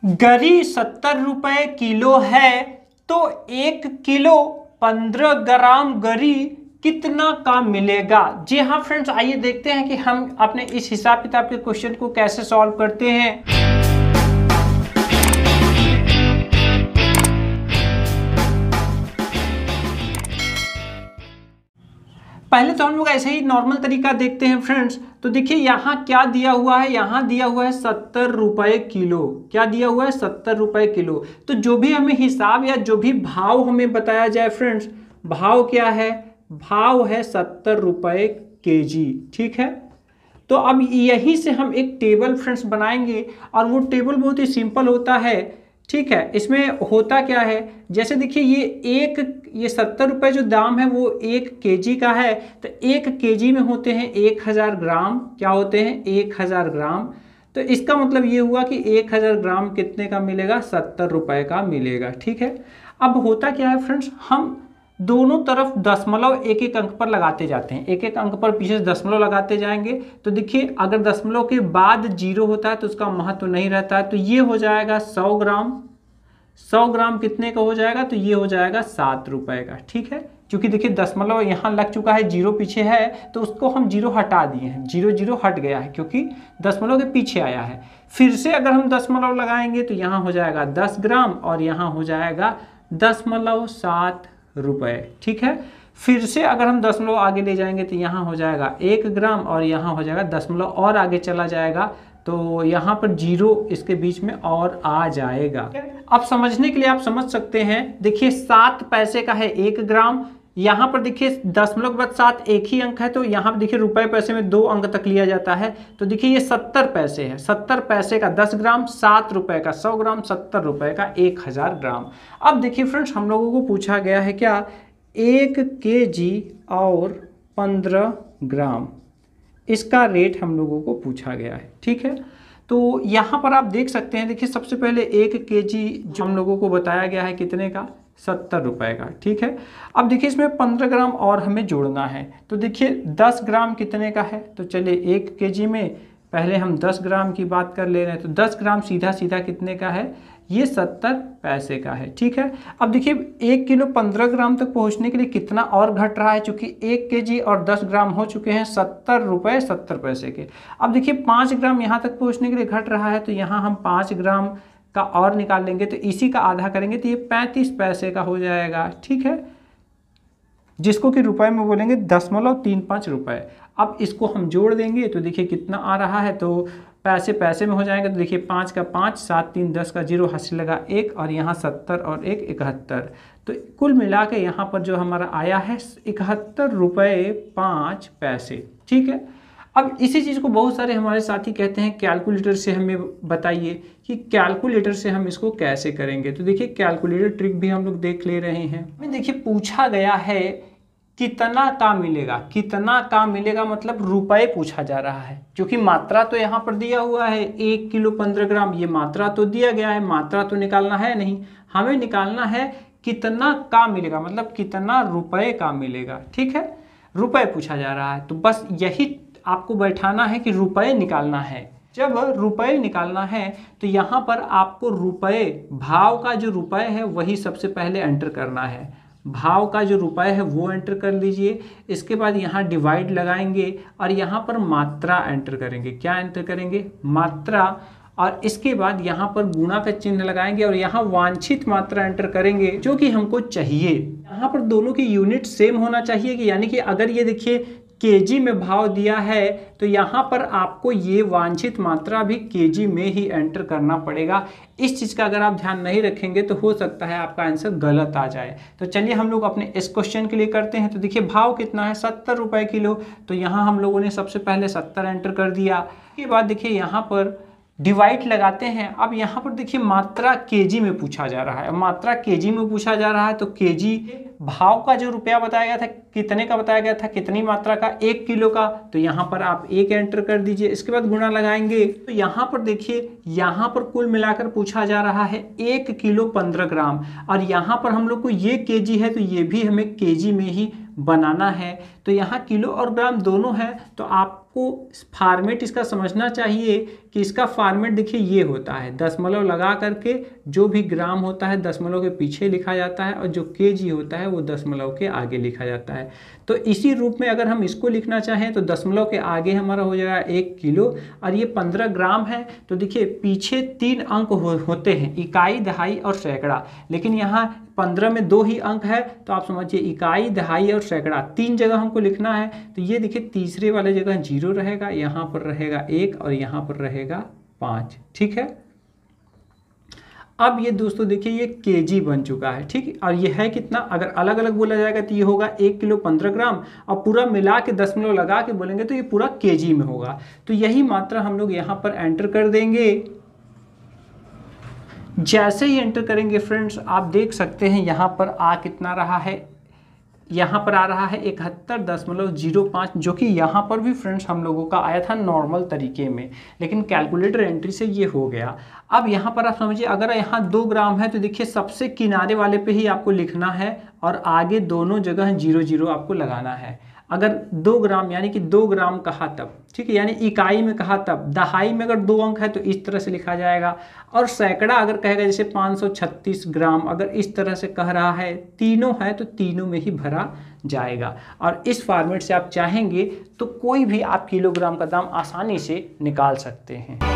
गरी 70 रुपए किलो है तो 1 किलो 15 ग्राम गरी कितना का मिलेगा। जी हाँ फ्रेंड्स, आइए देखते हैं कि हम अपने इस हिसाब किताब के क्वेश्चन को कैसे सॉल्व करते हैं। पहले तो हम लोग ऐसे ही नॉर्मल तरीका देखते हैं फ्रेंड्स। तो देखिए यहाँ क्या दिया हुआ है, यहाँ दिया हुआ है 70 रुपए किलो। क्या दिया हुआ है? 70 रुपए किलो। तो जो भी हमें हिसाब या जो भी भाव हमें बताया जाए फ्रेंड्स, भाव क्या है? भाव है 70 रुपए केजी। ठीक है, तो अब यहीं से हम एक टेबल फ्रेंड्स बनाएंगे और वो टेबल बहुत ही सिंपल होता है। ठीक है, इसमें होता क्या है, जैसे देखिए ये 70 रुपये जो दाम है वो 1 केजी का है, तो 1 केजी में होते हैं 1000 ग्राम। क्या होते हैं? 1000 ग्राम। तो इसका मतलब ये हुआ कि 1000 ग्राम कितने का मिलेगा? 70 रुपये का मिलेगा। ठीक है, अब होता क्या है फ्रेंड्स, हम दोनों तरफ दशमलव एक एक अंक पर लगाते जाते हैं, एक एक अंक पर पीछे दशमलव लगाते जाएंगे। तो देखिए अगर दशमलव के बाद 0 होता है तो उसका महत्व नहीं रहता है। तो ये हो जाएगा 100 ग्राम। 100 ग्राम कितने का हो जाएगा? तो ये हो जाएगा 7 रुपये का। ठीक है, क्योंकि देखिए दशमलव यहाँ लग चुका है, 0 पीछे है तो उसको हम 0 हटा दिए हैं। 0 हट गया है क्योंकि दशमलव के पीछे आया है। फिर से अगर हम दशमलव लगाएंगे तो यहाँ हो जाएगा 10 ग्राम और यहाँ हो जाएगा 0.7 रुपये। ठीक है, फिर से अगर हम दशमलव आगे ले जाएंगे तो यहाँ हो जाएगा 1 ग्राम और यहाँ हो जाएगा दशमलव और आगे चला जाएगा तो यहाँ पर 0 इसके बीच में और आ जाएगा। अब समझने के लिए आप समझ सकते हैं, देखिए 7 पैसे का है 1 ग्राम। यहाँ पर देखिए दशमलव के बाद 7 एक ही अंक है, तो यहाँ पर देखिए रुपए पैसे में 2 अंक तक लिया जाता है। तो देखिए ये 70 पैसे है, 70 पैसे का 10 ग्राम, 7 रुपए का 100 ग्राम, 70 रुपए का 1000 ग्राम। अब देखिए फ्रेंड्स, हम लोगों को पूछा गया है क्या? 1 केजी और 15 ग्राम, इसका रेट हम लोगों को पूछा गया है। ठीक है, तो यहाँ पर आप देख सकते हैं, देखिए सबसे पहले 1 केजी जो हम लोगों को बताया गया है कितने का? 70 रुपये का। ठीक है, अब देखिए इसमें 15 ग्राम और हमें जोड़ना है। तो देखिए 10 ग्राम कितने का है? तो चलिए 1 केजी में पहले हम 10 ग्राम की बात कर ले रहे हैं। तो 10 ग्राम सीधा सीधा कितने का है? ये 70 पैसे का है। ठीक है, अब देखिए 1 किलो 15 ग्राम तक पहुंचने के लिए कितना और घट रहा है, चूंकि 1 केजी और 10 ग्राम हो चुके हैं 70 रुपये 70 पैसे के। अब देखिए 5 ग्राम यहाँ तक पहुंचने के लिए घट रहा है, तो यहाँ हम 5 ग्राम का और निकाल लेंगे, तो इसी का आधा करेंगे तो ये 35 पैसे का हो जाएगा। ठीक है, जिसको कि रुपए में बोलेंगे 0.35 रुपये। अब इसको हम जोड़ देंगे तो देखिए कितना आ रहा है, तो पैसे पैसे में हो जाएंगे। तो देखिए 5 का 5, 7 3 10 का 0, हासिल लगा 1 और यहाँ 70 और 1 71। तो कुल मिला के यहाँ पर जो हमारा आया है 71 रुपये 5 पैसे। ठीक है, अब इसी चीज़ को बहुत सारे हमारे साथी कहते हैं कैलकुलेटर से हमें बताइए कि कैलकुलेटर से हम इसको कैसे करेंगे। तो देखिए कैलकुलेटर ट्रिक भी हम लोग देख ले रहे हैं। देखिए पूछा गया है कितना का मिलेगा, कितना का मिलेगा मतलब रुपए पूछा जा रहा है, क्योंकि मात्रा तो यहाँ पर दिया हुआ है 1 किलो 15 ग्राम, ये मात्रा तो दिया गया है, मात्रा तो निकालना है नहीं, हमें निकालना है कितना का मिलेगा, मतलब कितना रुपए का मिलेगा। ठीक है, रुपए पूछा जा रहा है, तो बस यही आपको बैठाना है कि रुपए निकालना है। जब रुपए निकालना है तो यहाँ पर आपको रुपए, भाव का जो रुपए है वही सबसे पहले एंटर करना है। भाव का जो रुपए है वो एंटर कर लीजिए। इसके बाद यहाँ डिवाइड लगाएंगे और यहाँ पर मात्रा एंटर करेंगे। क्या एंटर करेंगे? मात्रा। और इसके बाद यहाँ पर गुणा का चिन्ह लगाएंगे और यहाँ वांछित मात्रा एंटर करेंगे जो कि हमको चाहिए। यहाँ पर दोनों की यूनिट सेम होना चाहिए कि यानी कि अगर ये देखिए केजी में भाव दिया है तो यहाँ पर आपको ये वांछित मात्रा भी केजी में ही एंटर करना पड़ेगा। इस चीज़ का अगर आप ध्यान नहीं रखेंगे तो हो सकता है आपका आंसर गलत आ जाए। तो चलिए हम लोग अपने इस क्वेश्चन के लिए करते हैं। तो देखिए भाव कितना है? 70 रुपये किलो। तो यहाँ हम लोगों ने सबसे पहले 70 एंटर कर दिया। उसके बाद देखिए यहाँ पर डिवाइड लगाते हैं। अब यहाँ पर देखिए मात्रा केजी में पूछा जा रहा है, मात्रा केजी में पूछा जा रहा है तो केजी भाव का जो रुपया बताया गया था कितने का बताया गया था, कितनी मात्रा का? 1 किलो का। तो यहाँ पर आप 1 एंटर कर दीजिए। इसके बाद गुणा लगाएंगे तो यहाँ पर देखिए यहाँ पर कुल मिलाकर पूछा जा रहा है 1 किलो 15 ग्राम और यहाँ पर हम लोग को ये केजी है तो ये भी हमें केजी में ही बनाना है। तो यहाँ किलो और ग्राम दोनों है, तो आपको फॉर्मेट इसका समझना चाहिए कि इसका फॉर्मेट देखिए ये होता है, दशमलव लगा करके जो भी ग्राम होता है दशमलव के पीछे लिखा जाता है और जो केजी होता है वो दशमलव के आगे लिखा जाता है। तो इसी रूप में अगर हम इसको लिखना चाहें तो दशमलव के आगे हमारा हो जाएगा 1 किलो और ये 15 ग्राम है। तो देखिए पीछे 3 अंक होते हैं, इकाई, दहाई और सैकड़ा, लेकिन यहाँ 15 में 2 ही अंक है, तो आप समझिए इकाई, दहाई और सैकड़ा 3 जगह हमको लिखना है। तो ये देखिए तीसरे वाले जगह 0 रहेगा, यहाँ पर रहेगा 1 और यहाँ पर रहेगा 5। ठीक है, अब ये दोस्तों देखिए ये केजी बन चुका है। ठीक, और ये है कितना, अगर अलग अलग बोला जाएगा तो ये होगा 1 किलो 15 ग्राम, और पूरा मिला के दशमलव लगा के बोलेंगे तो ये पूरा केजी में होगा। तो यही मात्रा हम लोग यहाँ पर एंटर कर देंगे। जैसे ही एंटर करेंगे फ्रेंड्स आप देख सकते हैं यहाँ पर आ कितना रहा है, यहाँ पर आ रहा है 71.05, जो कि यहाँ पर भी फ्रेंड्स हम लोगों का आया था नॉर्मल तरीके में, लेकिन कैलकुलेटर एंट्री से ये हो गया। अब यहाँ पर आप समझिए अगर यहाँ 2 ग्राम है तो देखिए सबसे किनारे वाले पे ही आपको लिखना है और आगे दोनों जगह 00 आपको लगाना है। अगर 2 ग्राम यानी कि 2 ग्राम कहा तब, ठीक है, यानी इकाई में कहा तब, दहाई में अगर 2 अंक है तो इस तरह से लिखा जाएगा, और सैकड़ा अगर कहेगा जैसे 536 ग्राम अगर इस तरह से कह रहा है, तीनों है तो तीनों में ही भरा जाएगा। और इस फॉर्मेट से आप चाहेंगे तो कोई भी आप किलोग्राम का दाम आसानी से निकाल सकते हैं।